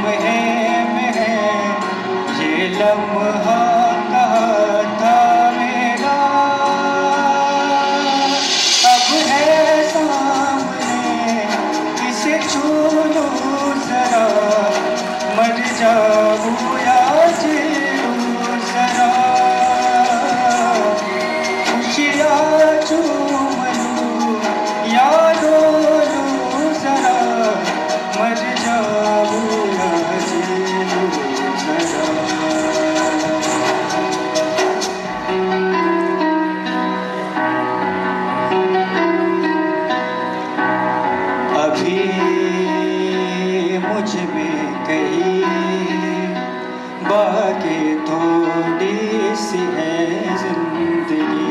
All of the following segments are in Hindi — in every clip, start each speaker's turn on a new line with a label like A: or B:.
A: में है ये लम्हा कहा था मेरा, अब है सामने इसे छू लूं जरा, मर जाऊं या जीऊं जरा, खुशियाँ चूम लूं या रो लूं जरा, मर जाऊं या जीऊं जरा। अभी मुझ में कहीं बाकी थोड़ी सी है जिंदगी,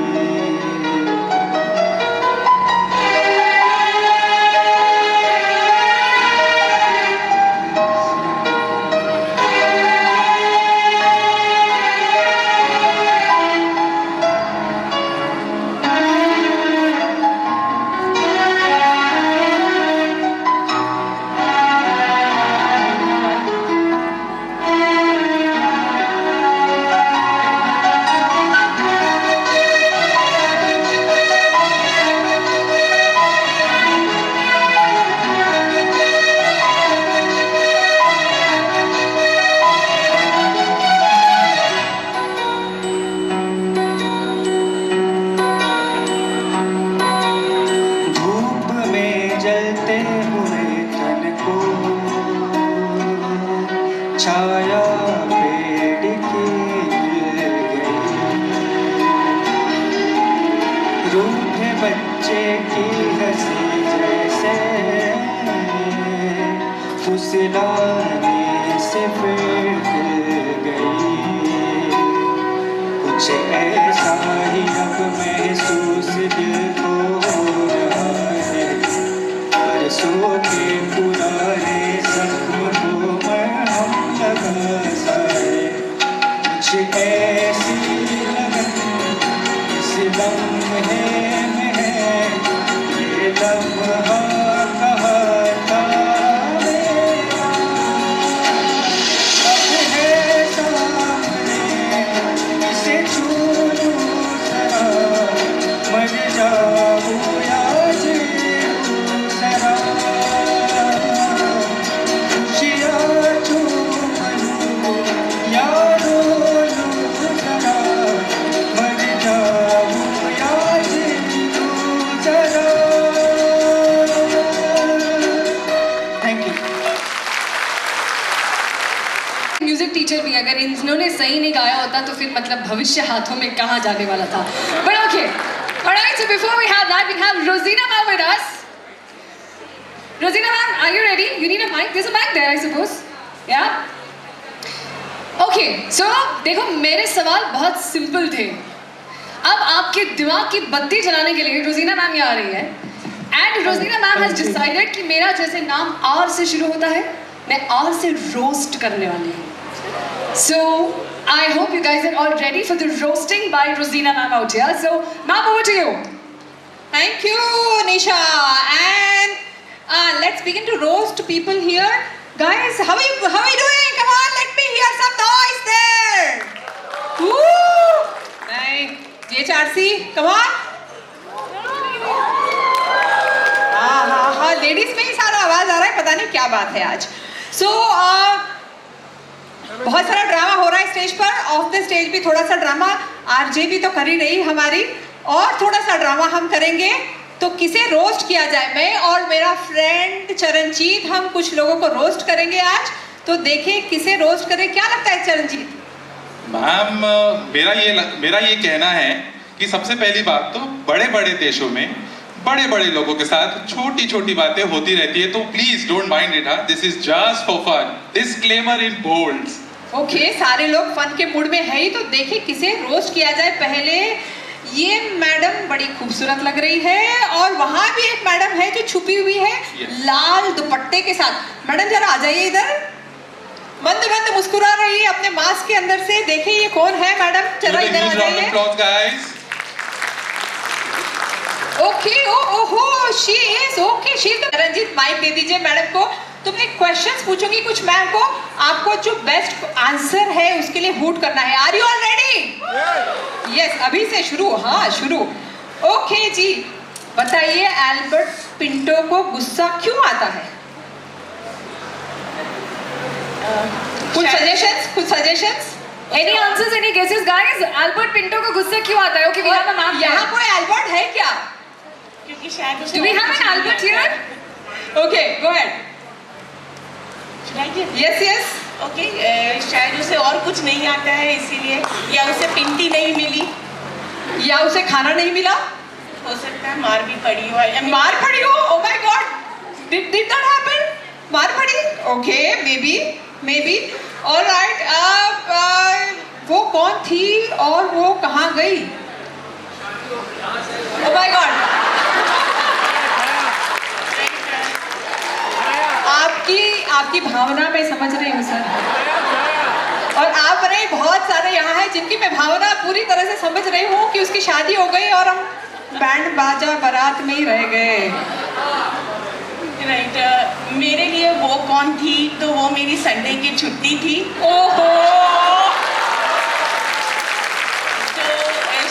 A: धूप में जलते हुए तन को छाया पेड़ की मिल गई, रूठे बच्चे की हंसी जैसे फुसलाने से फिर खिल गई, कुछ ऐसा ही अब महसूस दिल को हो रहा है, बरसों के पुराने जख्म को मरहम लगा सा है, कुछ ऐसी लगन इस लम्हे में है ये लम्हा कहा था मेरा, अब है सामने इसे छू लूं जरा, मर जाऊं या जीऊं जरा, खुशियाँ चूम लूं या रो लूं जरा, मर जाऊं या जीऊं जरा। Thank you.
B: म्यूजिक टीचर भी अगर इन्होंने सही नहीं गाया होता तो फिर मतलब भविष्य हाथों में कहाँ जाने वाला था। But okay, alright. So before we have that, we have Rosina ma'am with us. Rosina ma'am, are you ready? You need a mic. There's a mic there, I suppose. Yeah. Okay. So देखो मेरे सवाल बहुत सिंपल थे। अब आपके दिमाग की बत्ती जलाने के लिए रोजीना मैम यहाँ आ रही है। एंड रोजीना मैम हैज डिसाइडेड कि मेरा जैसे नाम आर से शुरू होता है, मैं आर से रोस्ट करने वाली हूँ। So I hope you guys are all ready for the roasting by Rosina ma'am out here. So ma'am, over to you.
C: Thank you, Nisha. And let's begin to roast people here. Guys, how are you doing? Come on, let me hear some noise there. Woo! Nice. JHRC, come on. हाँ, लेडीज में ही सारा आवाज आ रहा है, पता नहीं क्या बात है आज। So बहुत सारा ड्रामा हो रहा है स्टेज पर, ऑफ द स्टेज भी थोड़ा सा ड्रामा, आरजे भी तो कर ही रही हमारी, और थोड़ा सा ड्रामा हम करेंगे। तो किसे रोस्ट किया जाए? मैं और मेरा फ्रेंड चरणजीत हम कुछ लोगों को रोस्ट करेंगे आज, तो देखें किसे रोस्ट करें। क्या लगता है चरणजीत?
D: मैम, मेरा ये कहना है कि सबसे पहली बात तो बड़े बड़े देशों में बड़े बड़े लोगों के साथ छोटी छोटी बातें होती रहती है, तो please don't mind it. This is just for fun. Disclaimer in bolds.
C: Okay, सारे लोग फन के मूड में है ही, तो देखिए किसे रोस्ट किया जाए। पहले ये मैडम बड़ी खूबसूरत लग रही है, और वहां भी एक मैडम है जो छुपी हुई है लाल दुपट्टे के साथ। मैडम जरा आ जाइए इधर, मंद मंद मुस्कुरा रही है अपने मास्क के अंदर से। देखिए ये कौन है मैडम, जरा इधर आ जाइए। ओके, ओहो, she is okay, she is. Ranjit mic दे दीजिए मैडम को। तुम एक क्वेश्चंस पूछूंगी कुछ मैम को, आपको जो बेस्ट आंसर है उसके लिए वोट करना है। Are you all ready? Yes, अभी से शुरू। हाँ शुरू। ओके जी, बताइए एल्बर्ट पिंटो को गुस्सा क्यों आता है? कुछ suggestions?
B: Any answers, any guesses, guys? Albert Pinto को गुस्सा क्यों आता है? Okay, we have a map.
C: यहाँ कोई एल्बर्ट है क्या?
E: क्योंकि शायद उसे
B: Do we have an Albert here?
C: Okay, go ahead.
E: शायद
C: यस
E: ओके, शायद उसे और कुछ नहीं आता है इसीलिए, या उसे पिंटी नहीं मिली,
C: या उसे खाना नहीं मिला,
E: हो सकता है मार भी पड़ी हो। I mean,
C: मार पड़ी हो। Oh my God, did that happen? मार पड़ी? Okay, may be alright. वो कौन थी और वो कहाँ गई? ओ माय गॉड, आपकी भावना में समझ रही हूँ सर, और आप रहे बहुत सारे यहाँ हैं जिनकी मैं भावना पूरी तरह से समझ रही हूँ कि उसकी शादी हो गई और हम बैंड बाजा बारात में ही रह गए।
E: राइट, मेरे लिए वो कौन थी, तो वो मेरी संडे की छुट्टी थी।
C: ओहो,
E: तो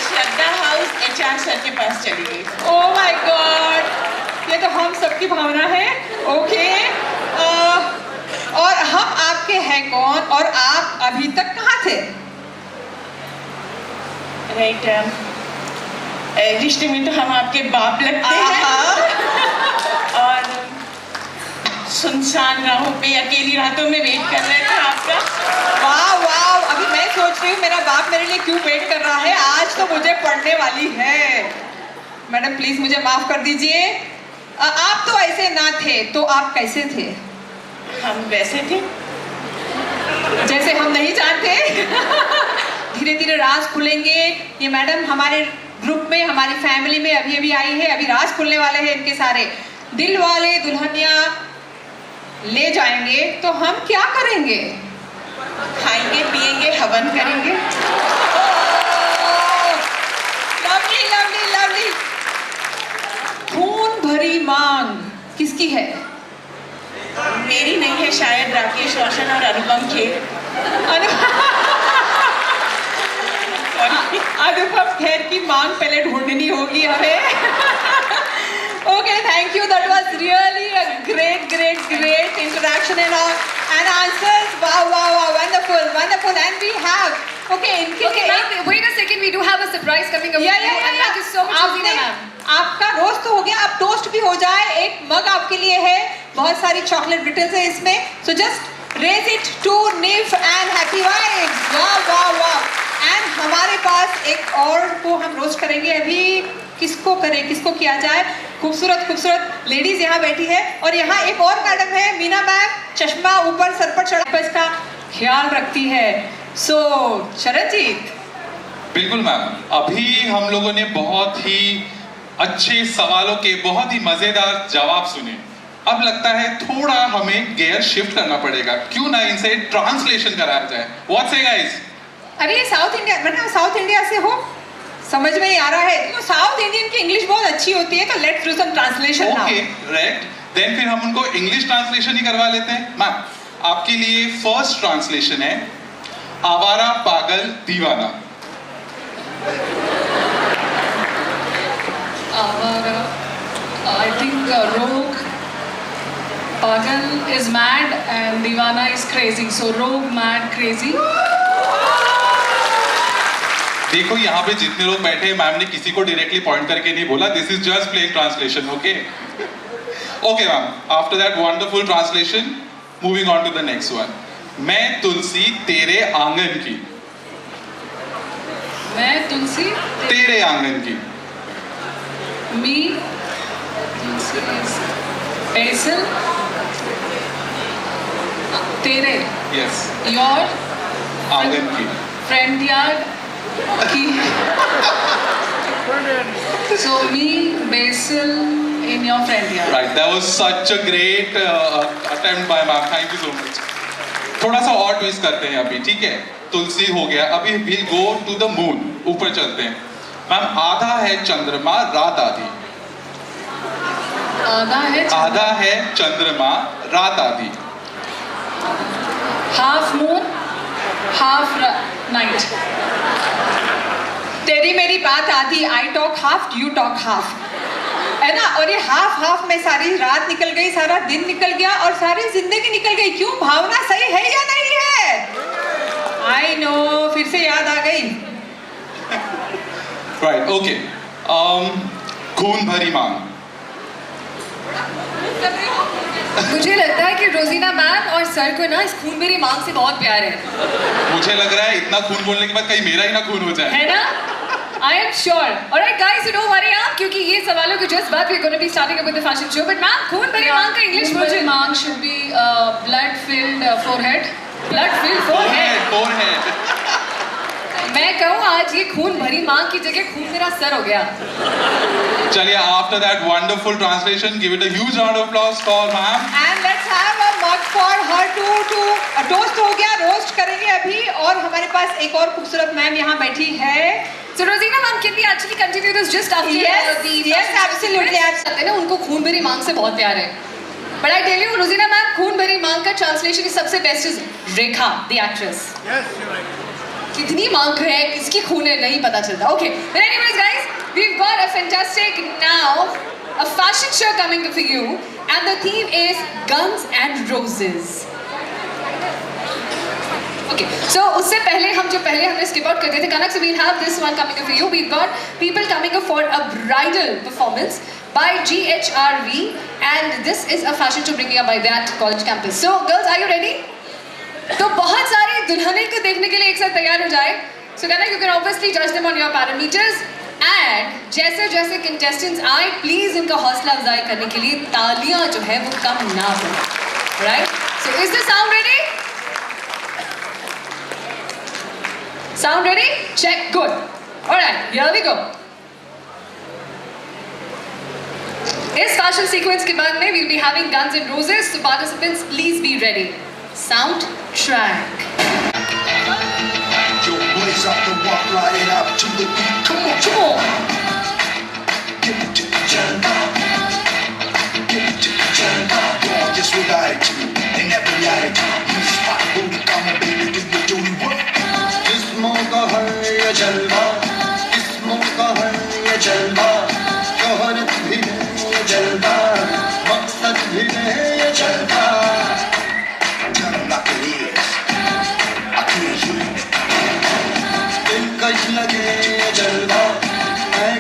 E: श्रद्धा हाउस HR सर के पास चली गई।
C: ओ माय गॉड, ये तो हम सबकी भावना है। ओके, और हम आपके हैं कौन और आप अभी तक कहाँ थे?
E: राइट, रिश्ते में तो हम आपके बाप लगते हैं, और सुनसान राहों पे अकेली रातों में वेट कर रहे थे आपका।
C: वाह, अभी मैं सोच रही हूँ मेरा बाप मेरे लिए क्यों वेट कर रहा है। आज तो मुझे पढ़ने वाली है। मैडम प्लीज मुझे माफ कर दीजिए। आप तो ऐसे ना थे, तो आप कैसे थे?
E: हम वैसे थे
C: जैसे हम नहीं जानते। धीरे धीरे राज खुलेंगे। ये मैडम हमारे ग्रुप में, हमारी फैमिली में अभी आई है, अभी राज खुलने वाले हैं इनके सारे। दिल वाले दुल्हनिया ले जाएंगे तो हम क्या करेंगे?
E: खाएंगे पिएंगे हवन करेंगे।
C: लवली। खून भरी मांग किसकी है?
E: मेरी नहीं है, शायद राकेश रोशन और अनुपम खेर।
C: अनुपम खेर की मांग पहले ढूंढनी होगी हमें। Okay, thank you, that was really a great interaction and answers. Wow, wonderful. And we have
B: Okay, ma'am, wait a second. We do have a surprise coming up.
C: Yeah.
B: And thank you so much, Rosina ma'am.
C: आपका रोस्ट तो हो गया, अब टोस्ट भी हो जाए। एक मग आपके लिए है, बहुत सारी चॉकलेट ब्रिटल्स है इसमें, so just raise it to निफ एंड हैप्पी वाइब्स। वाह। एंड हमारे पास एक और को हम रोस्ट करेंगे अभी। किसको करें, किसको किया जाए? खूबसूरत लेडीज यहाँ बैठी है, और यहाँ एक और मैडम है, मीना मैम, चश्मा ऊपर सर पर चढ़ा इसका ख्याल रखती है। सो शरदजीत।
D: बिल्कुल मैम, अभी हम लोगों ने बहुत ही अच्छे सवालों के बहुत ही मजेदार जवाब सुने। अब लगता है थोड़ा हमें गियर शिफ्ट करना पड़ेगा, क्यों ना इनसे ट्रांसलेशन कराया जाए। व्हाट से गाइस?
C: अरे ये साउथ इंडिया, मतलब साउथ इंडिया से हो, समझ में ही आ रहा है। तो साउथ इंडियन की इंग्लिश बहुत अच्छी होती है, तो let's do some translation now.
D: Okay, right, then फिर हम उनको इंग्लिश ट्रांसलेशन ही करवा लेते हैं। मैम, आपके लिए फर्स्ट ट्रांसलेशन है आवारा पागल दीवाना।
B: Avara, I think rogue, pagal is mad and divana is crazy. So rogue, mad, crazy.
D: देखो यहाँ पे जितने लोग बैठे हैं, मैम ने किसी को डायरेक्टली पॉइंट करके नहीं बोला, this is just plain translation. Okay ma'am, after that wonderful translation, moving on to the next one. मैं तुलसी तेरे आंगन की।
B: मैं तुलसी
D: तेरे आंगन की।
B: me तुलसी is basil तेरे
D: यस,
B: your
D: आंगन की।
B: friend yard की so me basil in your friend yard.
D: Right, that was such a great attempt by ma'am. Thank you so much. थोड़ा सा और ट्विस्ट करते हैं अभी, ठीक है? तुलसी हो गया, अभी we'll go to the moon, ऊपर चलते हैं। मैम, आधा है चंद्रमा रात आधी।
B: आधा है
D: आधा है चंद्रमा रात आधी।
B: Half moon half night.
C: तेरी मेरी बात आधी, I talk half you talk half, है ना। और ये हाफ हाफ में सारी रात निकल गई, सारा दिन निकल गया और सारी जिंदगी निकल गई। क्यों? भावना सही है या नहीं है? आई नो, फिर से याद आ गई।
D: Right, okay. खून भरी मांग।
B: मुझे लगता है कि रोजीना मैम और सर को ना इस खून मेरी मांग से बहुत प्यार है।
D: मुझे लग रहा है इतना खून बोलने के बाद कहीं मेरा ही ना खून हो जाए,
B: है ना? I am sure. Alright guys, you don't worry आप, क्योंकि ये सवालों के just बाद we're going to be starting up with the fashion show. But ma'am, खून भरी मांग का English version. मांग should be blood-filled forehead. Blood-filled forehead.
D: forehead.
B: मैं कहूँ आज ये खून भरी मांग की जगह खून मेरा सर हो गया।
D: चलिए, after that wonderful translation, give it a huge round of applause for ma'am.
C: And let's have a mug for her to toast हो गया, रोस्ट करेंगे अभी। और हमारे पास एक और खूबसूरत मैम यहाँ बैठी है।
B: So Rosina ma'am, can we actually continue this just after
C: Yes, absolutely.
B: ना उनको खून भरी मांग से बहुत प्यार है। But I tell you, Rosina ma'am, खून भरी मांग का translation सबसे best is Rekha, the actress.
F: Yes, you're right.
B: कितनी मांग है, किसकी खून है, नहीं पता चलता। Okay, but anyways guys, we've got a fantastic now a fashion show coming for you, and the theme is Guns and Roses. Okay, so उससे पहले हमने skip out करते थे कनक, so we'll have this one coming up for you. We've got people coming up for a bridal performance by GHRV, and this is a fashion show bringing up by that college campus. So girls, are you ready? तो बहुत सारे दुल्हने को देखने के लिए एक साथ तैयार हो जाए। So Kanak, you can obviously judge them on your parameters, and जैसे जैसे contestants आए, please इनका हौसला अफजाई करने के लिए तालियां जो है वो कम ना हो। Right? So is the sound ready? Sound ready? Check. Good. Alright, here we go. इस fashion sequence के बाद में we'll be having Guns and Roses, so participants please be ready. Sound track.
F: Yo, blaze up the walk, ride it up to the beat. Come on,
B: Come on.
F: give it to the jungle. Give it to the jungle. Girl, just with attitude and every attitude. You spot, booty, come on, baby, do you do it what? किस्मों का है ये जलवा, किस्मों का है ये जलवा, शोहरत भी है ये जलवा, मकसद भी है ये जलवा। Tell them like it is. I can't hear it. दिलकश लगे ये जलवा, ऐ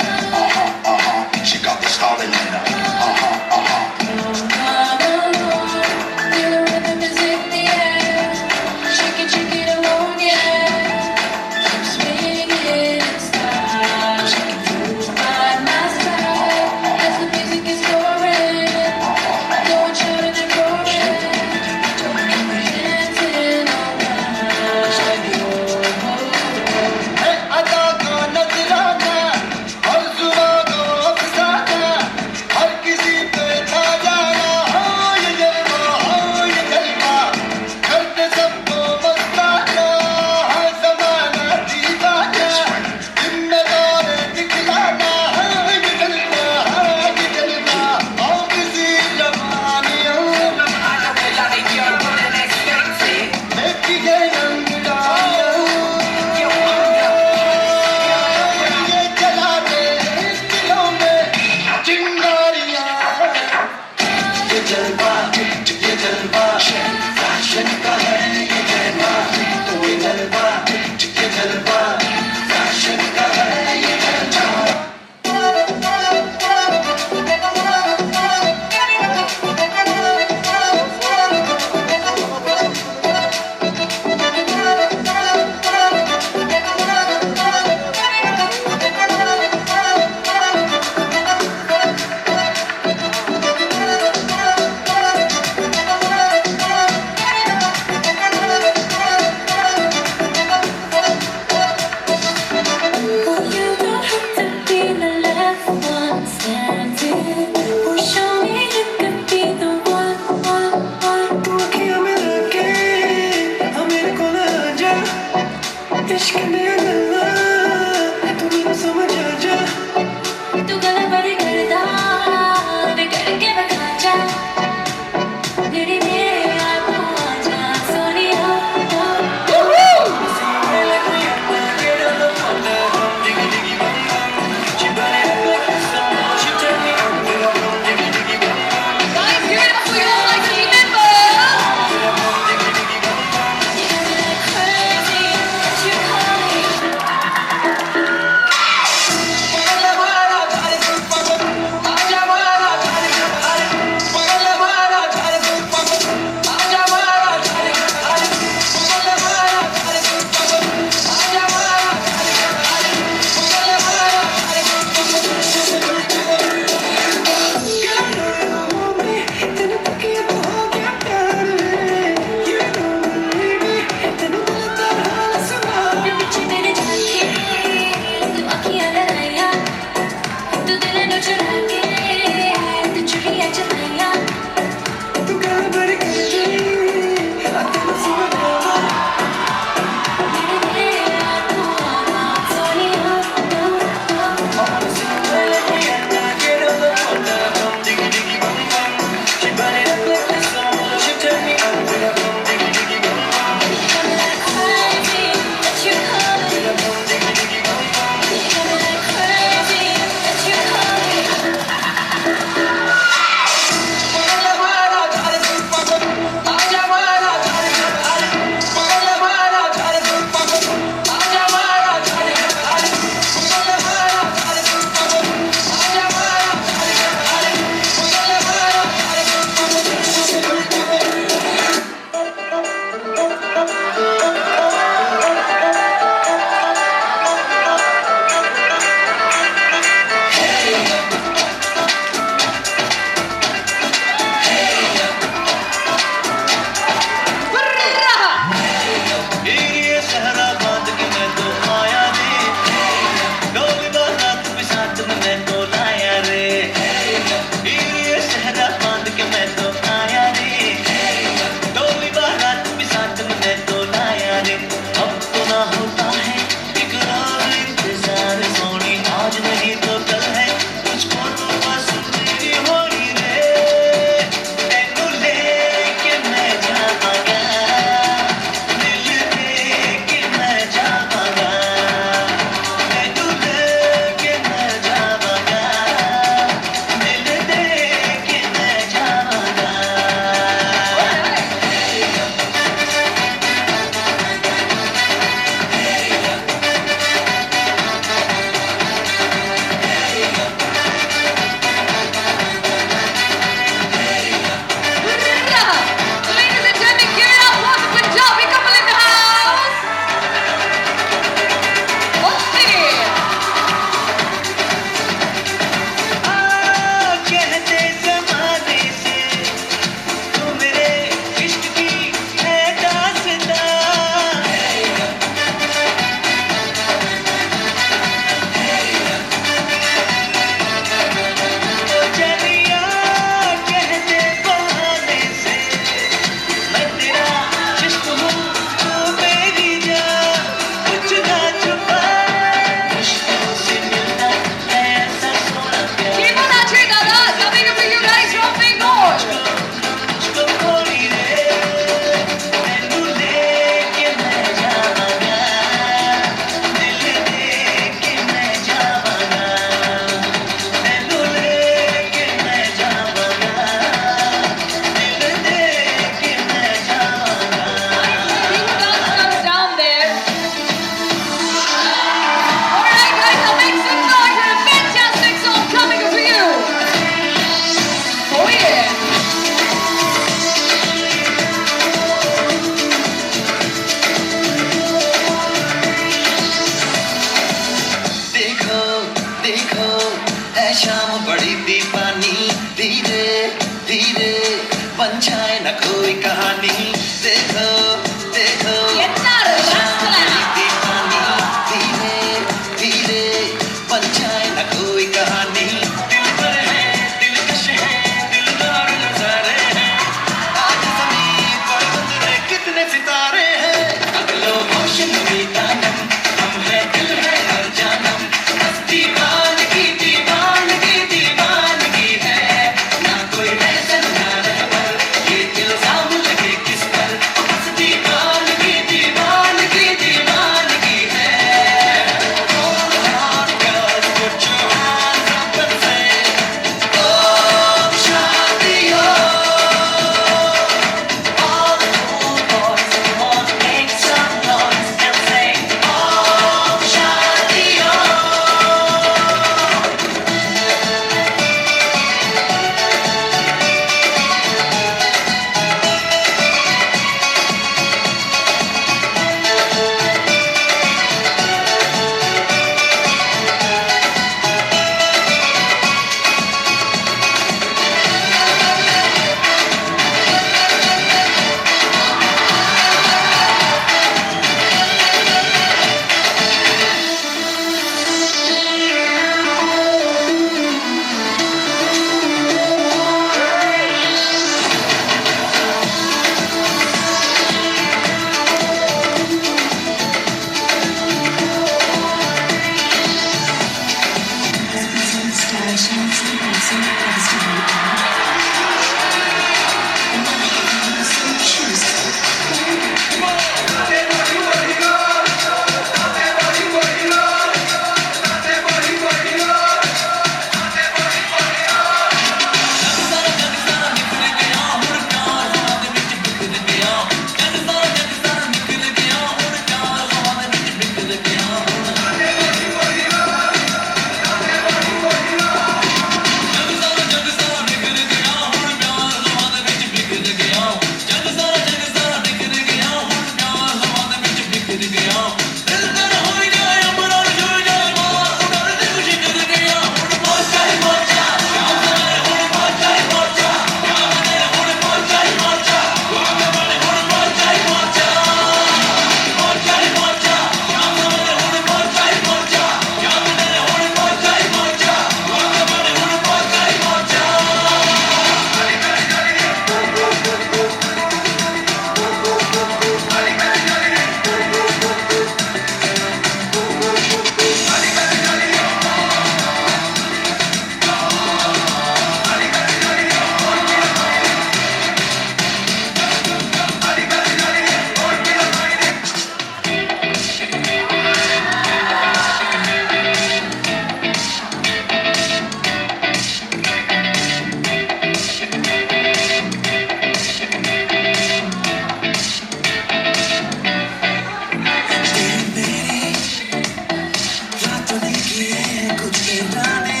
F: किए हैं कुछ इरादे,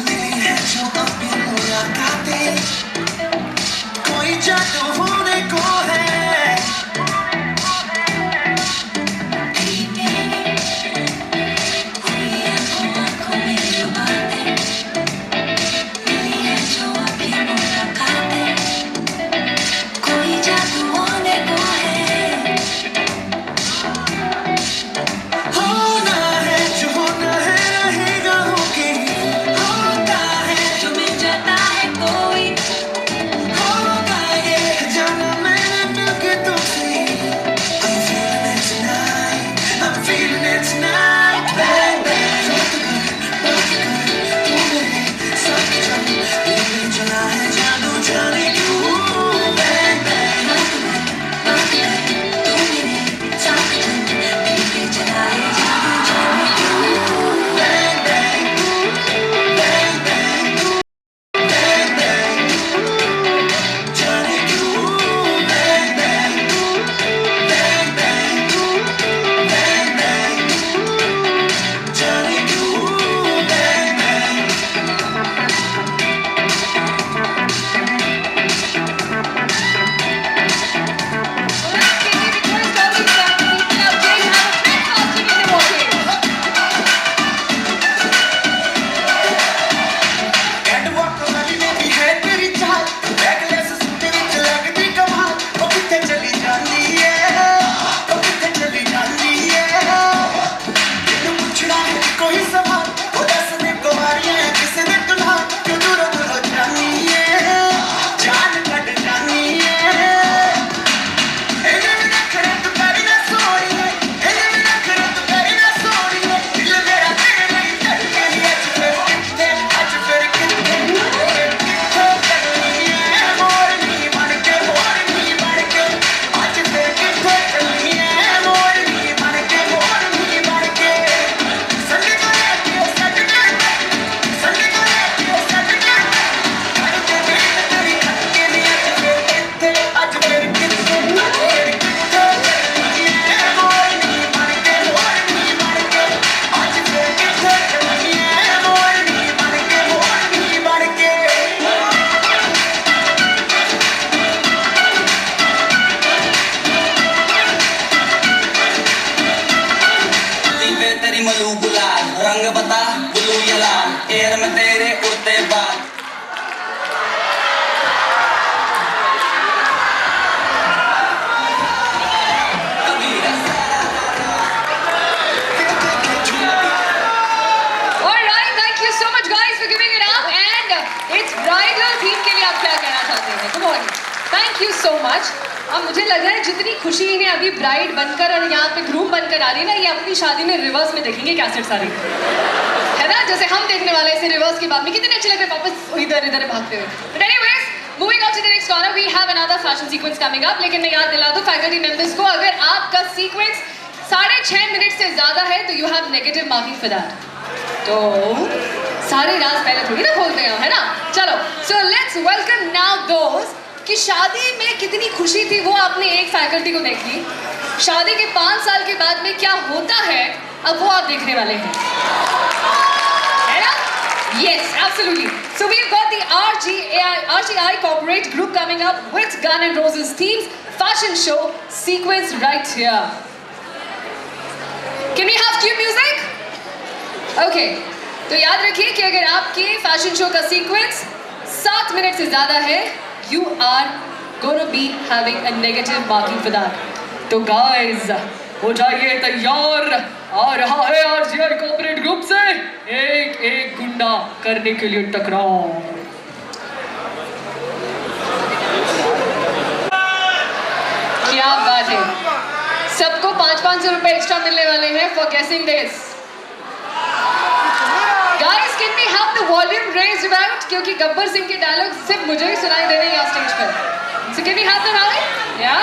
F: मिली है जो अब ये मुलाकातें, कोई जादू होने को है। होना है जो होना है रहेगा होके, होता है जो मिल जाता है कोई, होगा ये जाना मैंने मिलके तुमसे। I'm feeling it tonight, bang bang, बात कर तू मेरे साथ चल, लेके चला है जादू जाने क्यों, bang bang, बात कर तू मेरे साथ चल, लेके चला है जादू जाने क्यों, bang bang, bang bang, bang bang, जाने क्यों, bang bang, bang bang, bang bang, जाने क्यों, bang bang। कैटवॉक वाली में भी है तेरी चाल, बैकलेस सूट विच लगदी कमाल, ओ किथे चली जानी है, ओ किथे चली जानी है, किन्नू पुछड़ा है कोई सवाल, ओ दस ने कुवारियां है किसे ने दुल्हा, क्यों दूरों दूरों जानी है, जान कट जानी है। इन्हें भी नखरे तू करी ना सोनी है, इन्हें भी नखरे तू करी ना सोनी है, दिल मेरा तेरे नहीं धड़के ही आज फिर किथे चलनी है, मोरनी बन के आज फिर किथे चलनी है, मोरनी बन के संडे को लेके सैटरडे, संडे को लेके सैटरडे, करके वेट तेरी खटके नहीं आज फिर किथे चलनी है, मोरनी बन के आज फिर किथे चलनी है, मोरनी बन के।
G: पे तेरी मलू गुलाल, रंग बता ब्लू या लाल, एयर में तेरे उड़ते बाल।
B: Alright, thank you so much guys for giving it up and it's bridal theme के लिए आप क्या कहना चाहते हैं? Come on. Thank you so much. अब मुझे लग रहा है जितनी खुशी इन्हें अभी ब्राइड बनकर और यहाँ पे ग्रूम बनकर आ रही है ना, ये अपनी शादी में रिवर्स में देखेंगे कैसेट सारी, है ना? जैसे हम देखने वाले ऐसे रिवर्स के बाद में कितने अच्छे लग रहे हैं वापस इधर इधर भागते हुए। But anyways, moving on to the next corner, we have another fashion sequence coming up. लेकिन मैं याद दिला दूं फैकल्टी मेंबर्स को, अगर आपका सीक्वेंस 6.5 मिनट से ज्यादा है तो you have negative marking for that. तो सारे राज पहले थोड़ी ना खोलते हैं, है ना? चलो, सो लेट्स वेलकम नाउ दोस्त कि शादी में कितनी खुशी थी वो आपने एक फैकल्टी को देख ली, शादी के 5 साल के बाद में क्या होता है अब वो आप देखने वाले हैं, है ना? Yes, absolutely. So we've got the RGI corporate group coming up with Gun and Roses themes fashion show sequence right here. Can we have cue music? Okay. तो याद रखिए कि अगर आपके फैशन शो का सीक्वेंस 7 मिनट से ज्यादा है, you are gonna be having a negative marking for that. तो guys, हो जाइए तैयार, आ रहा है RGI कॉर्पोरेट ग्रुप से एक एक गुंडा करने के लिए टकराव। क्या बात है, सबको 500-500 रुपए एक्स्ट्रा मिलने वाले हैं फॉर गेसिंग this. Guys, can we have the volume raised about? क्योंकि गब्बर सिंह के डायलॉग सिर्फ मुझे ही सुनाई दे रहे हैं यहाँ स्टेज पर। So can we have them right? Yeah.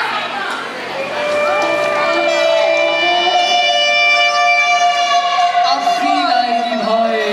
B: अब feel आएगी भाई।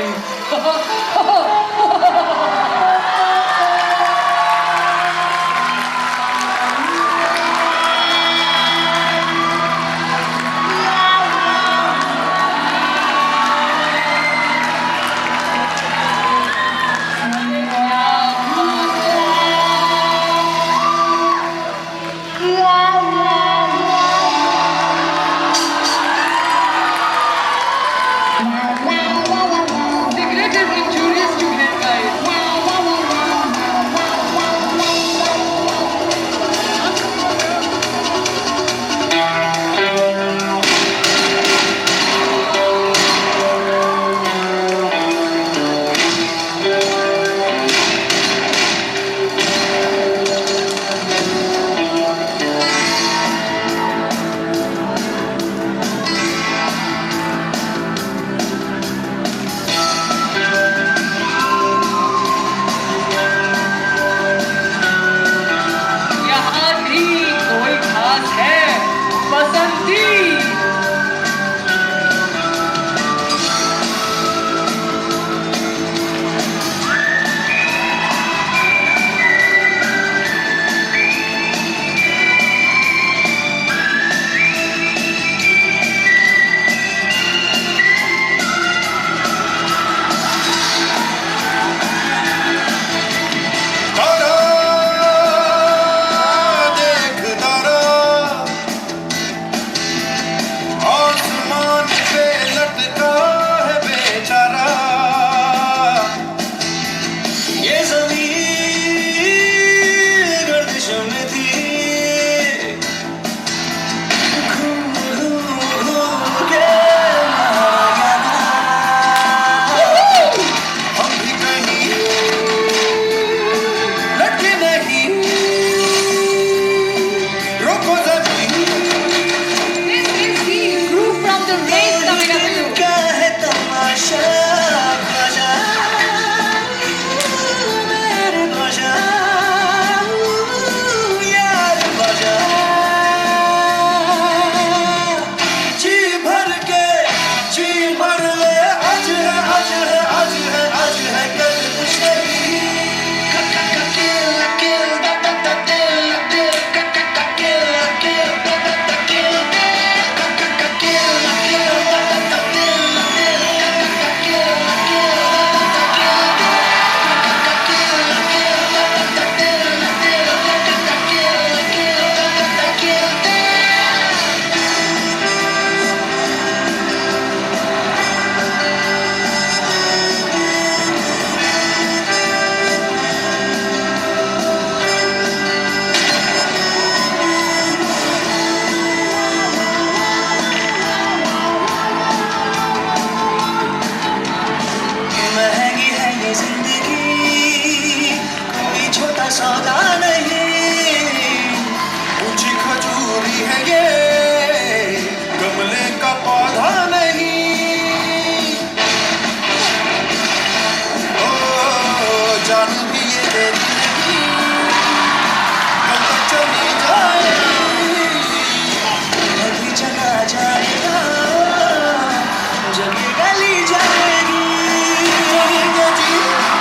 F: जगह गली जाएगी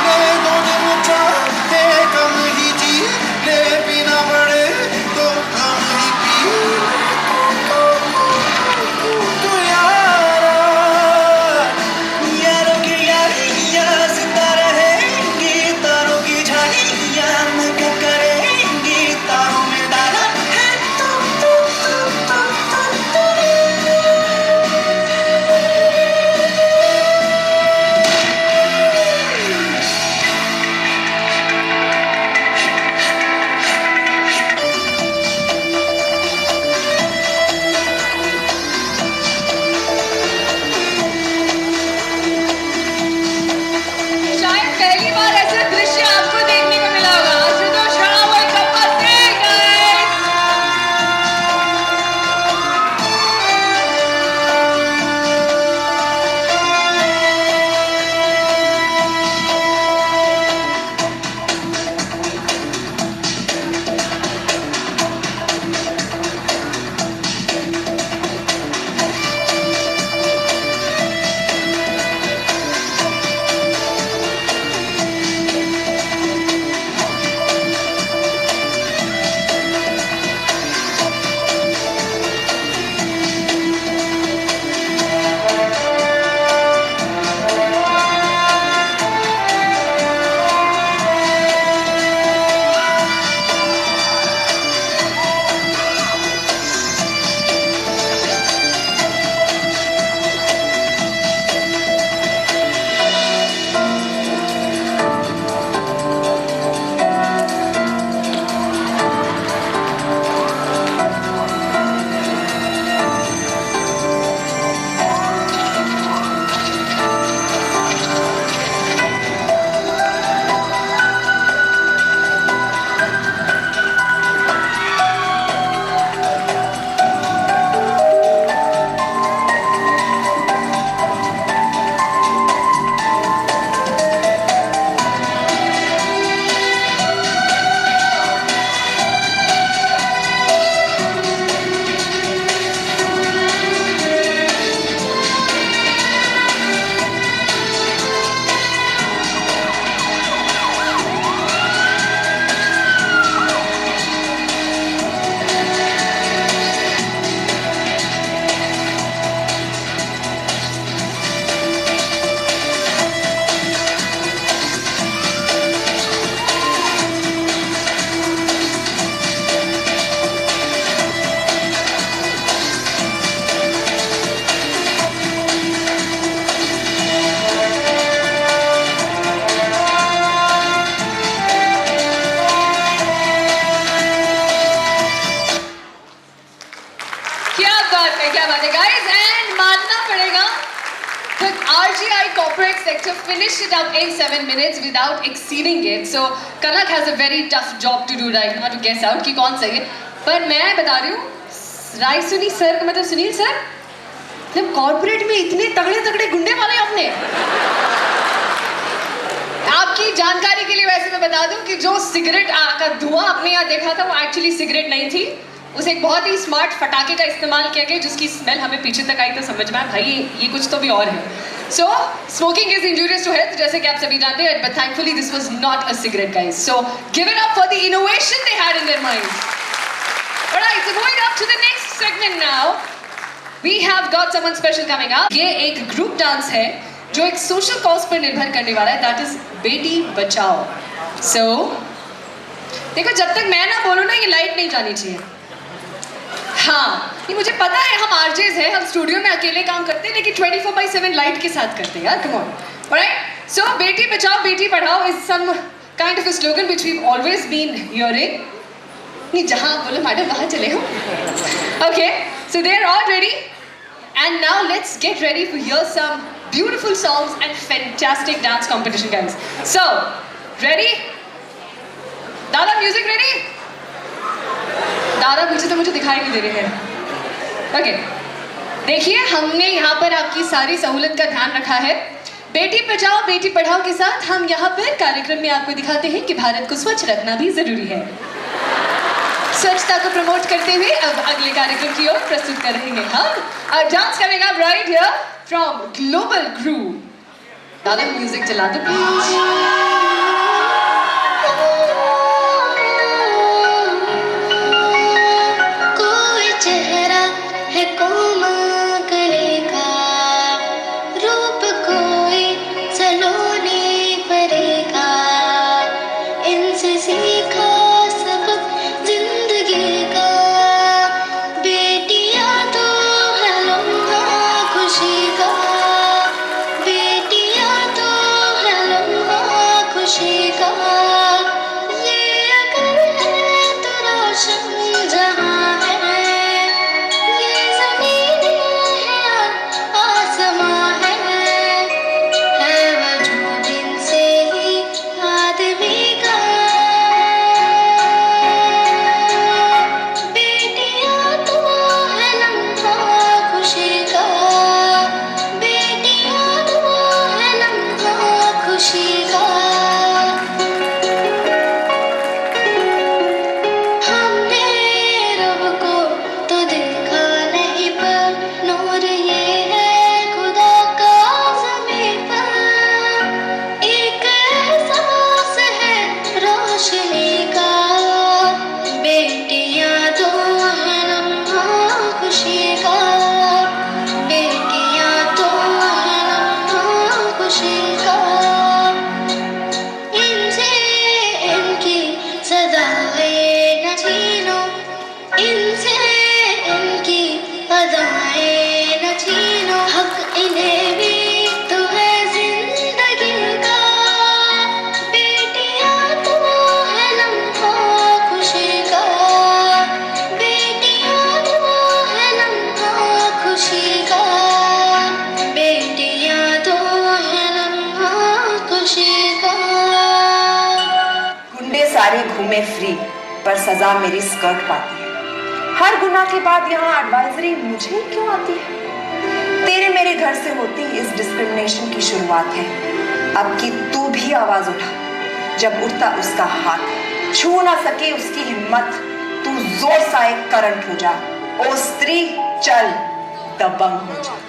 F: ले दो दिन चाहते कम ही जी ले पीना पड़े तो कम ही पी तो यारा यारों की यारियां जिंदा रहेंगी तारों की झाड़ियां मुझको करेंगी तारों में डाला है तो
B: शायद पहली बार ऐसा दृश्य आपको देखने को मिला होगा। आशुतोष राव और गब्बर सिंह guys। क्या बात है guys, and मानना पड़ेगा the RGI corporate sector finished it up in 7 minutes without exceeding it. So Kanak has a very tough job to do right now to guess out कि कौन सही है. पर मैं बता रही हूँ, राय सुनी सर का मतलब सुनील सर, जब कॉर्पोरेट में इतने तगड़े तगड़े गुंडे वाले आपने. आपकी जानकारी के लिए वैसे मैं बता दूं कि जो सिगरेट का धुआं आपने यहाँ देखा था वो एक्चुअली सिगरेट नहीं थी. उसे एक बहुत ही स्मार्ट फटाके का इस्तेमाल किया गया जिसकी स्मेल हमें पीछे तक आई तो समझ में आया भाई ये कुछ तो भी और है. So smoking is injurious to health जैसे कि आप सभी जानते हैं, but thankfully this was not a cigarette guys. So give it up for the innovation they had in their minds. Alright, so going up to the next segment now, we have got someone special coming up. ये एक ग्रुप डांस है जो एक सोशल कॉज पर निर्भर करने वाला है, दैट इज बेटी बचाओ. सो देखो, जब तक मैं ना बोलूँ ना ये लाइट नहीं जानी चाहिए. हाँ, ये मुझे पता है हम आरजेज हैं, हम स्टूडियो में अकेले काम करते हैं, लेकिन 24/7 लाइट के साथ करते हैं यार. Come on. ऑलराइट, सो बेटी बचाओ बेटी पढ़ाओ is some kind of a slogan which we have always been hearing. नहीं, जहाँ बोलो मैडम वहाँ चले हो. Okay, so they are all ready and now let's get ready to hear some beautiful songs and fantastic dance competition guys. So, ready? Dada, music ready? दादा पीछे तो मुझे दिखाई नहीं दे रहे हैं. ओके, देखिए हमने यहाँ पर आपकी सारी सहूलत का ध्यान रखा है. बेटी बचाओ बेटी पढ़ाओ के साथ हम यहाँ पर कार्यक्रम में आपको दिखाते हैं कि भारत को स्वच्छ रखना भी जरूरी है. स्वच्छता को प्रमोट करते हुए अब अगले कार्यक्रम की ओर प्रस्तुत कर रहे हैं हम dance coming up right here from global groove. दादा म्यूजिक चला दो प्लीज।
H: कोई चेहरा है कोमल का, रूप कोई सलोने परे का, इनसे सीखा सबक जिंदगी का। बेटियां तो है लम्हा खुशी का, बेटियां तो है लम्हा खुशी का। ये अगर है तो रोशन जहां है, ये ज़मीनें हैं आसमां है वजूद इनसे ही आदमी का। बेटियां तो है लम्हा खुशी का, बेटियां तो है लम्हा खुशी का। हमने रब को तो देखा नहीं पर नूर ये है खुदा का ज़मीं पर। एक एहसास है रोशनी का, बेटियां तो है लम्हा खुशी का, बेटियां तो है लम्हा खुशी का। इनसे इनकी सदाएं न छीनो, इनसे इनकी अदाएं न छीनो। हक इन्हें भी तो है जिंदगी का, बेटियां तो है लम्हा खुशी का, बेटियां तो है लम्हा खुशी का, बेटियां तो है लम्हा खुशी का।
I: गुंडे सारे घूमे फ्री पर सजा मेरी स्कर्ट पाती है। हर गुनाह के बाद यहाँ एडवाइजरी मुझे क्यों आती है? तेरे मेरे घर से होती इस डिस्क्रिमिनेशन की शुरुआत है। अब की तू भी आवाज उठा, जब उठता उसका हाथ छू ना सके उसकी हिम्मत, तू जोर सा एक करंट हो जा। ओ स्त्री चल दबंग हो जा।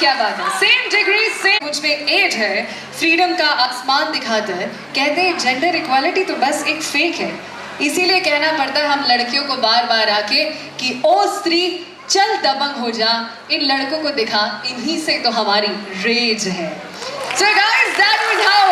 B: क्या बात है। सेम डिग्री सेम मुझ में एज है, फ्रीडम का आसमान दिखाकर कहते हैं जेंडर इक्वालिटी तो बस एक फेक है। इसीलिए कहना पड़ता है हम लड़कियों को बार बार आके कि ओ स्त्री चल दबंग हो जा, इन लड़कों को दिखा, इन्हीं से तो हमारी रेज है। So guys, that was how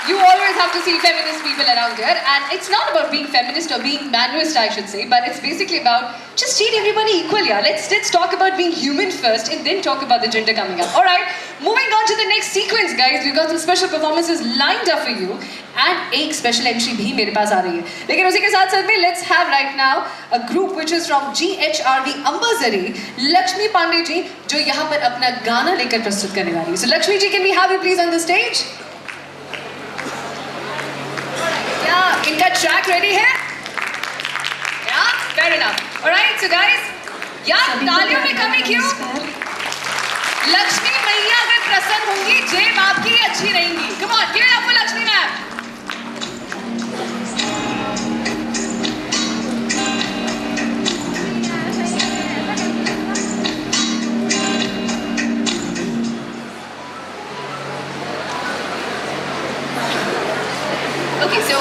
B: you always have to see feminist people around here, and it's not about being feminist or being mannerist, I should say, but it's basically about just treat everybody equally. Let's talk about being human first, and then talk about the gender coming up. All right, moving on to the next. next sequence, guys. We've got some special performances lined up for you, and एक special entry भी मेरे पास आ रही है. लेकिन उसी के साथ में let's have right now a group which is from GHRD Ambazari, Lakshmi Pandey जी, जो यहाँ पर अपना गाना लेकर प्रस्तुत करने वाली है. So Lakshmi ji, can we have you please on the stage? Yeah, इनका track ready है? Yeah, fair enough. Alright, so guys, यार तालियों में कमी क्यों? लक्ष्मी मैया अगर प्रसन्न होंगी, जेब आपकी अच्छी रहेंगी. Come on, give it up for Lakshmi ma'am. Okay, so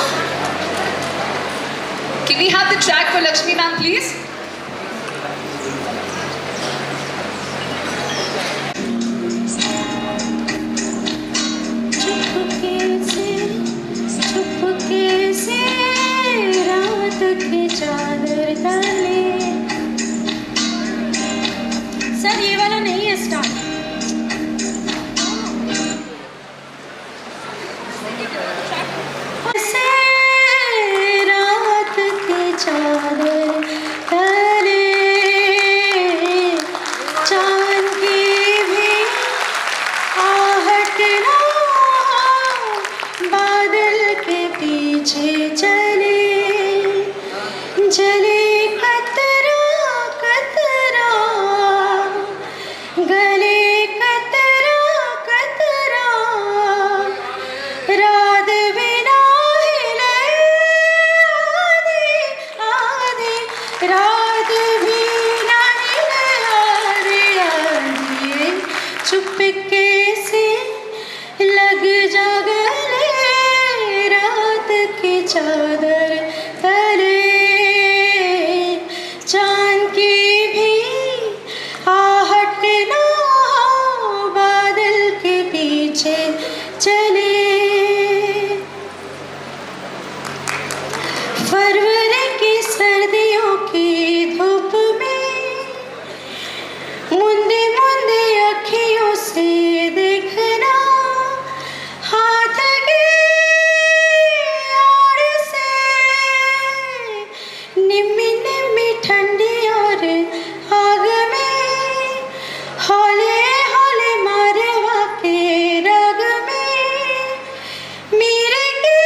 B: can we have the track for Lakshmi ma'am, please?
H: Sir ये वाला नहीं है स्टार्ट. रात की चादर तले चांद की भी आहट ना बादल के पीछे चले जले कतरा कतरा गले कतरा कतरा रात बिना हिले आधे आधे रात बिना हिले आधे आधे चुपके से लग जा गले रात की चादर तले चांद की भी आहट ना हो बादल के पीछे चले फरवरी की सर्दियों की धूप में मुंदे मुंदे अखियों से देखना हाथ के ओर से निम्मी निम्मी ठंडी और आग में हौले हौले मारवा के रग में मेरे की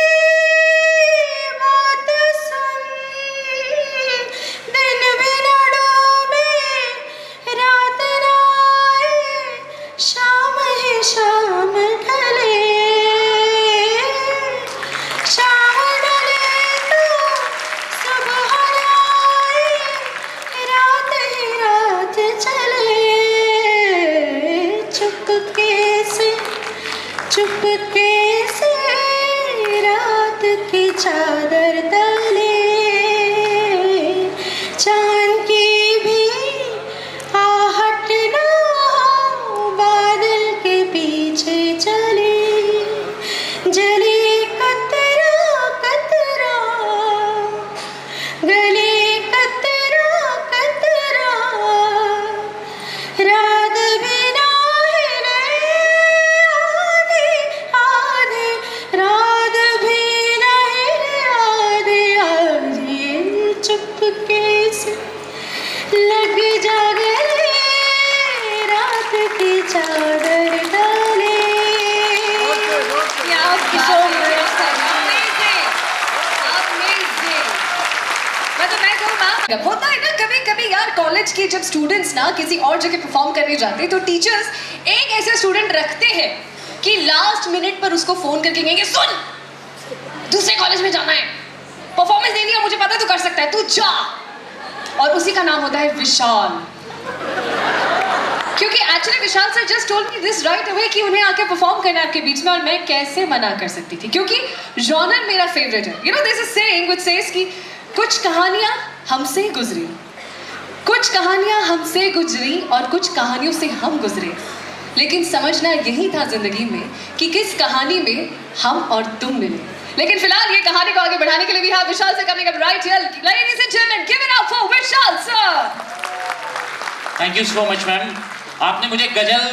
H: बात सुन दिन बिना डूबे रात ना आए शाम ही शाम ढले शाम ढले तो सुबह आए रात ही रात चले चुपके से रात की चादर तले चांद की भी आहट ना हो बादल के पीछे चले जले कतरा कतरा गले कतरा कतरा रात बिना हिले आधे आधे रात बिना हिले आधे आधे चुपके से लग जा गले रात की चादर डाले.
B: होता है ना कभी कभी यार कॉलेज के जब स्टूडेंट्स ना किसी और जगह परफॉर्म करने जाते हैं तो टीचर्स एक ऐसे स्टूडेंट रखते हैं कि लास्ट मिनट पर उसको फोन करके कहेंगे सुन दूसरे कॉलेज में जाना है परफॉर्मेंस देनी है मुझे पता है तू कर सकता है तू जा. और उसी का नाम होता है विशाल. क्योंकि actually Vishal sir just told me this right away कि उन्हें आके परफॉर्म करना है आपके बीच में और मैं कैसे मना कर सकती थी क्योंकि जॉनर मेरा फेवरेट है. You know this is saying which says कि कुछ कहानियां हमसे गुजरी कुछ कहानियां हमसे गुजरी और कुछ कहानियों से हम गुजरे लेकिन समझना यही था जिंदगी में कि किस कहानी में हम और तुम मिले. लेकिन फिलहाल ये कहानी को आगे बढ़ाने के लिए भी Vishal sir coming up right here. Ladies and gentleman give it up for Vishal sir.
J: Thank you so much ma'am. आपने मुझे गजल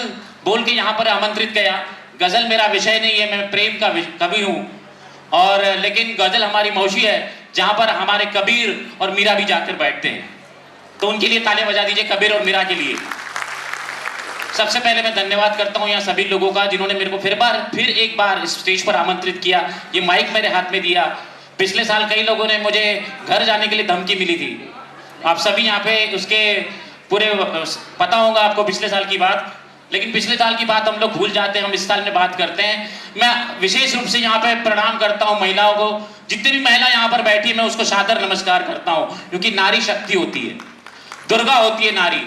J: बोल के यहाँ पर आमंत्रित किया गजल मेरा विषय नहीं है, मैं प्रेम का कवि हूँ। और लेकिन गजल हमारी मौसी है, जहाँ पर हमारे कबीर और मीरा भी जाकर बैठते हैं। तो उनके लिए तालियां बजा दीजिए, कबीर और मीरा के लिए। सबसे पहले मैं धन्यवाद करता हूँ यहाँ सभी लोगों का जिन्होंने मेरे को फिर एक बार इस स्टेज पर आमंत्रित किया, ये माइक मेरे हाथ में दिया। पिछले साल कई लोगों ने मुझे घर जाने के लिए धमकी मिली थी। आप सभी यहाँ पे उसके पूरे पता होगा आपको पिछले साल की बात, लेकिन पिछले साल की बात हम लोग भूल जाते हैं, हम इस साल में बात करते हैं। मैं विशेष रूप से यहाँ पे प्रणाम करता हूँ महिलाओं को। जितनी भी महिला यहाँ पर बैठी है मैं उसको सादर नमस्कार करता हूँ, क्योंकि नारी शक्ति होती है, दुर्गा होती है नारी।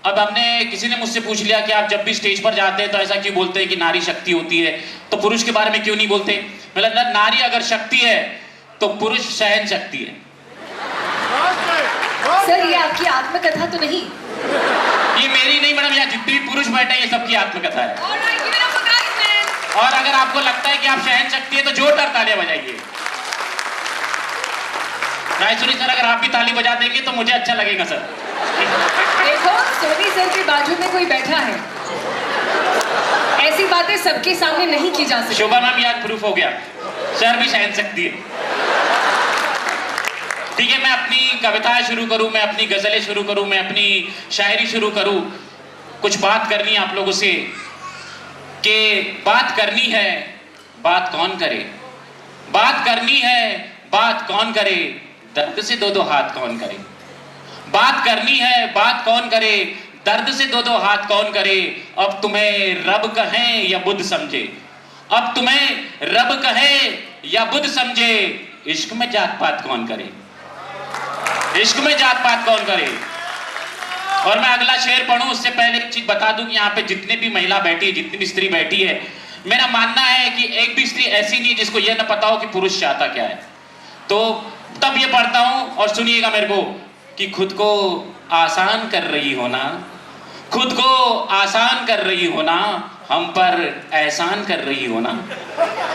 J: अब हमने किसी ने मुझसे पूछ लिया कि आप जब भी स्टेज पर जाते हैं तो ऐसा क्यों बोलते हैं कि नारी शक्ति होती है, तो पुरुष के बारे में क्यों नहीं बोलते? मतलब नारी अगर शक्ति है तो पुरुष सहन शक्ति है।
B: सर ये आपकी आत्मकथा तो नहीं?
J: ये मेरी नहीं मैडम, यहाँ जितने भी पुरुष बैठे हैं ये सबकी आत्मकथा है। और अगर आपको लगता है कि आप सहन शक्ति है तो जोरदार तालियां बजाइए। रायसुरी सर अगर आप भी ताली बजा देंगे तो मुझे अच्छा लगेगा सर।
B: देखो सोनी सर के बाजू में कोई बैठा है, ऐसी बातें सबके सामने नहीं की जा सकती।
J: शोभा मैम याद प्रूफ हो गया, सर भी सहन सकती है। ठीक है, मैं अपनी कविताएं शुरू करूं, मैं अपनी गजलें शुरू करूं, मैं अपनी शायरी शुरू करूं। कुछ बात करनी है आप लोगों से कि बात करनी है बात कौन करे, बात करनी है बात कौन करे, दर्द से दो दो हाथ कौन करे। बात करनी है बात कौन करे, दर्द से दो दो हाथ कौन करे। अब तुम्हें रब कहें या बुद्ध समझे, अब तुम्हें रब कहे या बुद्ध समझे, इश्क में जात पात कौन करे, इश्क में जात पात कौन करे। और मैं अगला शेर पढ़ूं उससे पहले एक चीज बता दूं कि यहाँ पे जितनी भी महिला बैठी है, जितनी भी स्त्री बैठी है, मेरा मानना है कि एक भी स्त्री ऐसी नहीं है जिसको यह ना पता हो कि पुरुष चाहता क्या है। तो तब ये पढ़ता हूं और सुनिएगा मेरे को कि खुद को आसान कर रही हो ना, खुद को आसान कर रही हो ना, हम पर एहसान कर रही हो ना,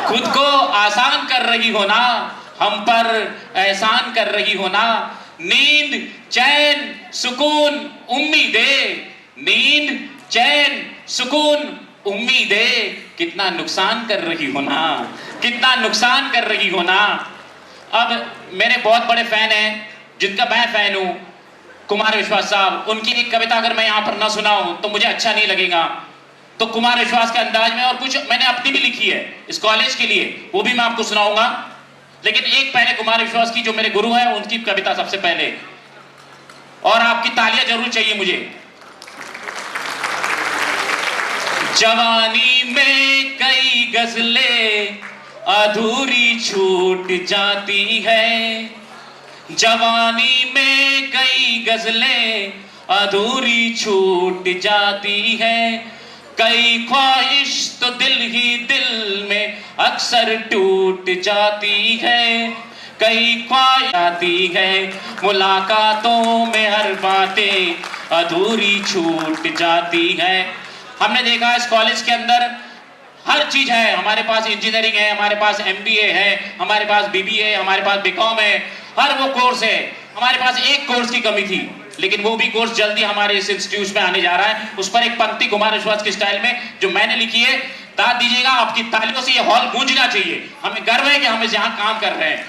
J: खुद को आसान कर रही हो ना, हम पर एहसान कर रही हो ना। नींद चैन सुकून उम्मीदें, नींद चैन सुकून उम्मीदें, कितना नुकसान कर रही हो ना, कितना नुकसान कर रही हो ना। अब मेरे बहुत बड़े फैन हैं जिनका मैं फैन हूं, कुमार विश्वास साहब। उनकी एक कविता अगर मैं यहाँ पर ना सुनाऊं तो मुझे अच्छा नहीं लगेगा। तो कुमार विश्वास के अंदाज में, और कुछ मैंने अपनी भी लिखी है इस कॉलेज के लिए, वो भी मैं आपको सुनाऊंगा। लेकिन एक पहले कुमार विश्वास की जो मेरे गुरु है उनकी कविता सबसे पहले, और आपकी तालियां जरूर चाहिए मुझे। जवानी में कई गजलें अधूरी छूट जाती है, जवानी में कई गजलें अधूरी छूट जाती है, कई ख्वाहिश तो दिल ही दिल में अक्सर टूट जाती है, कई ख्वाहिश आती है, मुलाकातों में हर बातें अधूरी छूट जाती है। हमने देखा इस कॉलेज के अंदर हर चीज है, हमारे पास इंजीनियरिंग है, हमारे पास MBA है, हमारे पास BBA, हमारे पास BCom है, हर वो कोर्स है। हमारे पास एक कोर्स की कमी थी, लेकिन वो भी कोर्स जल्दी हमारे इस इंस्टीट्यूट में आने जा रहा है। उस पर एक पंक्ति कुमार विश्वास के स्टाइल में जो मैंने लिखी है, दाद दीजिएगा, आपकी तालियों से ये हॉल गूंजना चाहिए। हमें गर्व है कि हम यहाँ काम कर रहे हैं।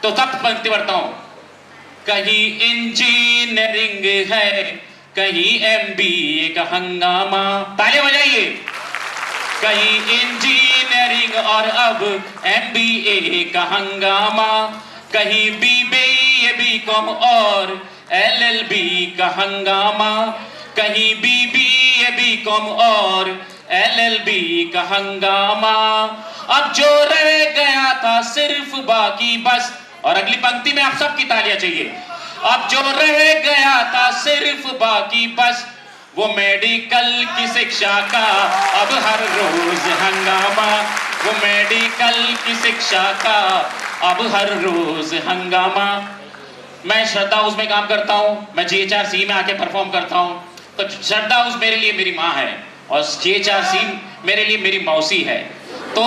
J: तो तब पंक्ति पढ़ता हूं, कहीं इंजीनियरिंग है, कहीं MBA का हंगामा, तालियां बजाइए। कहीं इंजीनियरिंग और अब MBA का हंगामा, कहीं BBA BCom और LLB का हंगामा, कहीं BBA BCom और LLB का हंगामा, अब जो रह गया था सिर्फ बाकी बस। और अगली पंक्ति में आप सबकी तालियां चाहिए। अब जो रह गया था सिर्फ बाकी बस, वो मेडिकल की शिक्षा का अब हर रोज हंगामा, वो मेडिकल की शिक्षा का अब हर रोज हंगामा। मैं श्रद्धा हाउस में काम करता हूँ, मैं GHRC में आके परफॉर्म करता हूँ। तो श्रद्धा हाउस मेरे लिए मेरी माँ है और GHRC मेरे लिए मेरी मौसी है। तो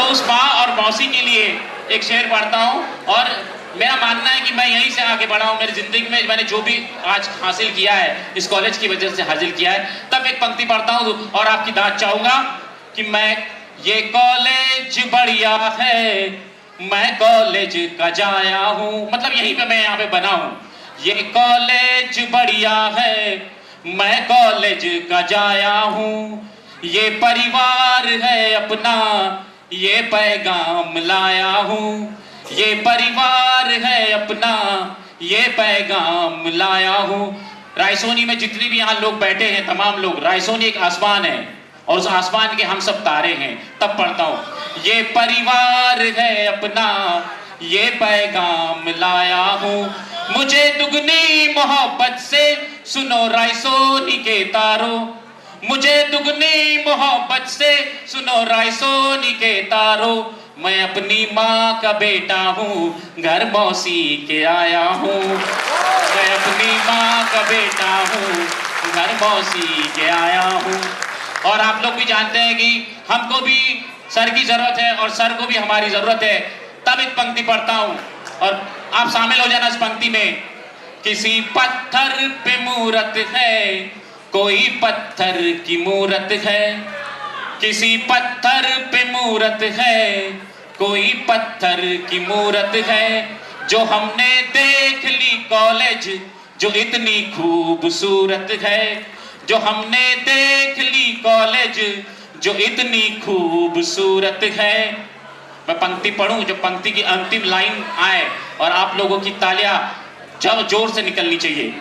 J: उस माँ और मौसी के लिए एक शेर पढ़ता हूँ। और मेरा मानना है कि मैं यहीं से आगे बढ़ा हूँ। मेरी जिंदगी में मैंने जो भी आज हासिल किया है इस कॉलेज की वजह से हासिल किया है। तब सिर्फ एक पंक्ति पढ़ता हूँ और आपकी दाद चाहूंगा कि मैं ये कॉलेज बढ़िया है, मैं कॉलेज का जाया हूँ, मतलब यहीं पे मैं यहाँ पे बना हूँ। ये कॉलेज बढ़िया है, मैं कॉलेज का जाया हूँ, ये परिवार है अपना, ये पैगाम लाया हूँ, ये परिवार है अपना, ये पैगाम लाया हूँ। रायसोनी में जितने भी यहाँ लोग बैठे हैं, तमाम लोग, रायसोनी एक आसमान है और उस आसमान के हम सब तारे हैं। तब पढ़ता हूँ, ये परिवार है अपना, ये पैगाम लाया हूँ, मुझे दुगनी मोहब्बत से सुनो रायसोनी के तारों, मुझे दुगनी मोहब्बत से सुनो रायसोनी के तारों, मैं अपनी माँ का बेटा हूँ, घर मौसी के आया हूँ, मैं अपनी माँ का बेटा हूँ, घर मौसी के आया हूँ। और आप लोग भी जानते हैं कि हमको भी सर की जरूरत है और सर को भी हमारी जरूरत है। तब एक पंक्ति पढ़ता हूँ और आप शामिल हो जाना इस पंक्ति में। किसी पत्थर पे मूरत है, कोई पत्थर की मूरत है, किसी पत्थर पे मूरत है, कोई पत्थर की मूरत है, जो हमने देख ली कॉलेज जो इतनी खूबसूरत है, जो हमने देख ली कॉलेज जो इतनी खूबसूरत है। मैं पंक्ति पढ़ूं, जो पंक्ति की अंतिम लाइन आए और आप लोगों की तालियां जब जोर से निकलनी चाहिए।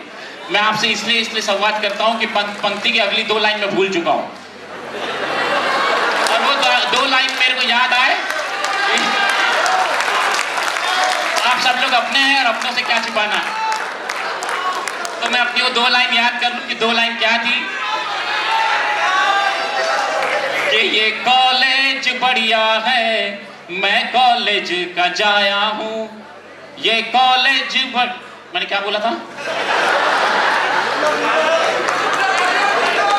J: मैं आपसे इसलिए संवाद करता हूं कि पंक्ति की अगली 2 लाइन में भूल चुका हूं और वो 2 लाइन मेरे को याद आए। आप सब लोग अपने हैं और अपनों से क्या छिपाना, तो मैं अपनी वो 2 लाइन याद कर लूं कि 2 लाइन क्या थी कि ये कॉलेज बढ़िया है, मैं कॉलेज का जाया हूँ, ये कॉलेज मैंने क्या बोला था?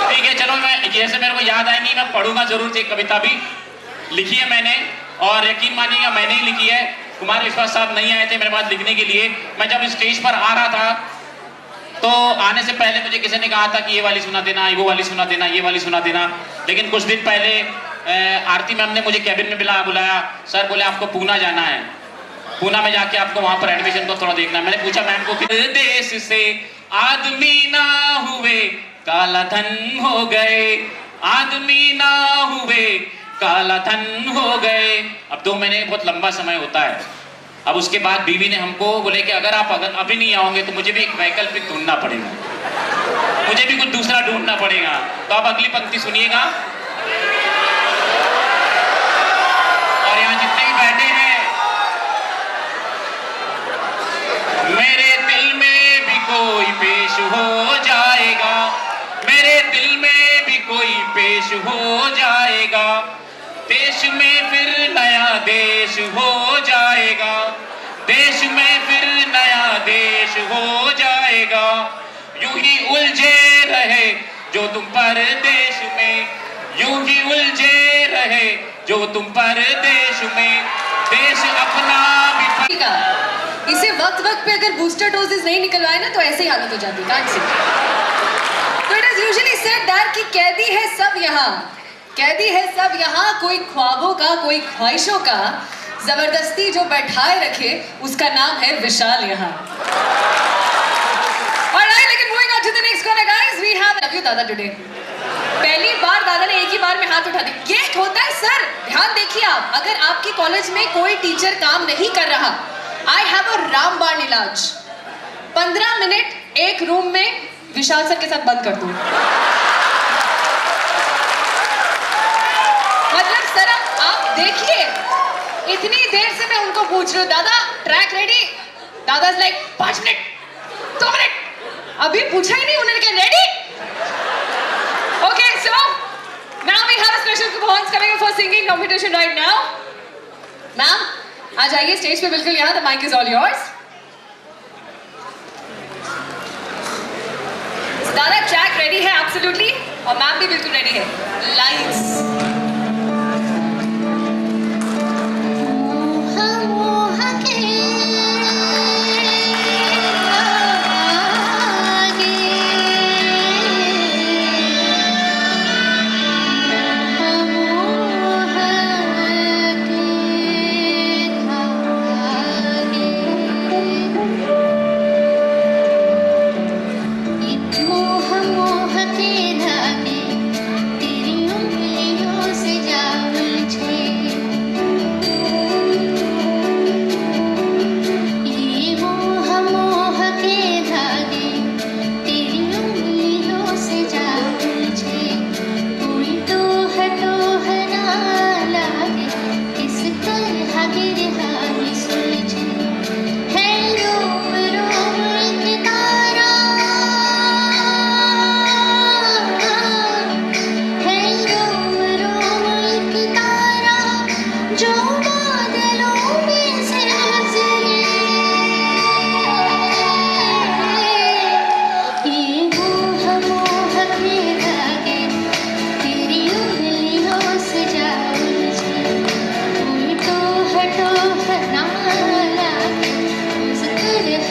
J: ठीक है, चलो मैं जैसे मेरे को याद आई नहीं, मैं पढ़ूंगा जरूर। एक कविता भी लिखी है मैंने और यकीन मानिएगा मैंने ही लिखी है। कुमार विश्वास साहब नहीं आए थे मेरे पास लिखने के लिए। मैं जब स्टेज पर आ रहा था तो आने से पहले मुझे किसी ने कहा था कि ये वाली सुना देना, वो वाली सुना देना, ये वाली सुना देना। लेकिन कुछ दिन पहले आरती मैम ने मुझे कैबिन में बुलाया। सर बोले आपको पूना जाना है, पूना में जाके आपको वहां पर एडमिशन को थोड़ा देखना है। मैंने पूछा मैम को कि देश से आदमी ना हुए काला धन हो गए, आदमी ना हुए काला धन हो गए। अब 2 महीने बहुत लंबा समय होता है। अब उसके बाद बीवी ने हमको बोले कि अगर अभी नहीं आओगे तो मुझे भी एक वैकल्पिक ढूंढना पड़ेगा, मुझे भी कुछ दूसरा ढूंढना पड़ेगा। तो आप अगली पंक्ति सुनिएगा। और यहाँ जितने भी बैठे हैं, मेरे दिल में भी कोई पेश हो जाएगा, मेरे दिल में भी कोई पेश हो जाएगा, देश में फिर नया देश हो जाएगा, देश में फिर नया देश हो जाएगा। यूं ही उलझे रहे जो तुम परदेश में, यूं ही उलझे रहे जो तुम परदेश में, देश अपना भी
B: इसे वक्त पे अगर बूस्टर डोजेस नहीं निकलवाए ना तो ऐसे ही हालत हो जाती है। तो it is usually said that कि कैदी है सब यहाँ, कैदी है सब यहाँ, कोई ख्वाबों का कोई ख्वाहिशों का जबरदस्ती जो बैठाए रखे उसका नाम है विशाल यहाँ। Alright, लेकिन moving on to the next corner guys, we have love you दादा today। पहली बार दादा ने एक ही बार में हाथ उठा दिया। ये होता है सर, ध्यान देखिए आप, अगर आपके कॉलेज में कोई टीचर काम नहीं कर रहा, I have a रामबाण इलाज, 15 मिनट एक रूम में विशाल सर के साथ बंद कर दूं। मतलब सर आप देखिए, इतनी देर से मैं उनको पूछ रही हूँ दादा ट्रैक रेडी, दादा इज लाइक 5 मिनट 2 मिनट, अभी पूछा ही नहीं, उन्होंने कहा ready. Okay so now we have a special performance coming for singing competition right now. Ma'am आ जाइए स्टेज पे, बिल्कुल यहाँ, the mic is all yours. दादा ट्रैक रेडी है एब्सोल्युटली, और मैम भी बिल्कुल रेडी है। लाइट्स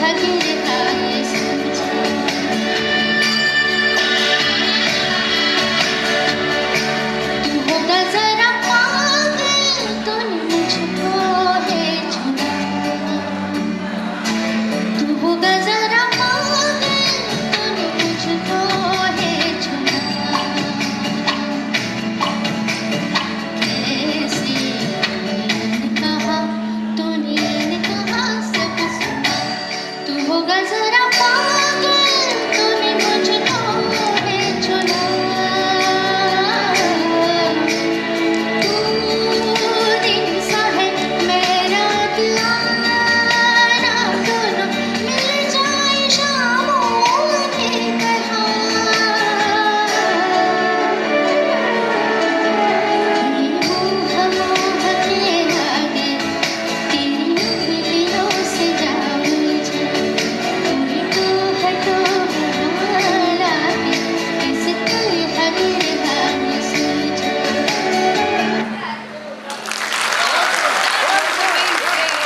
H: थक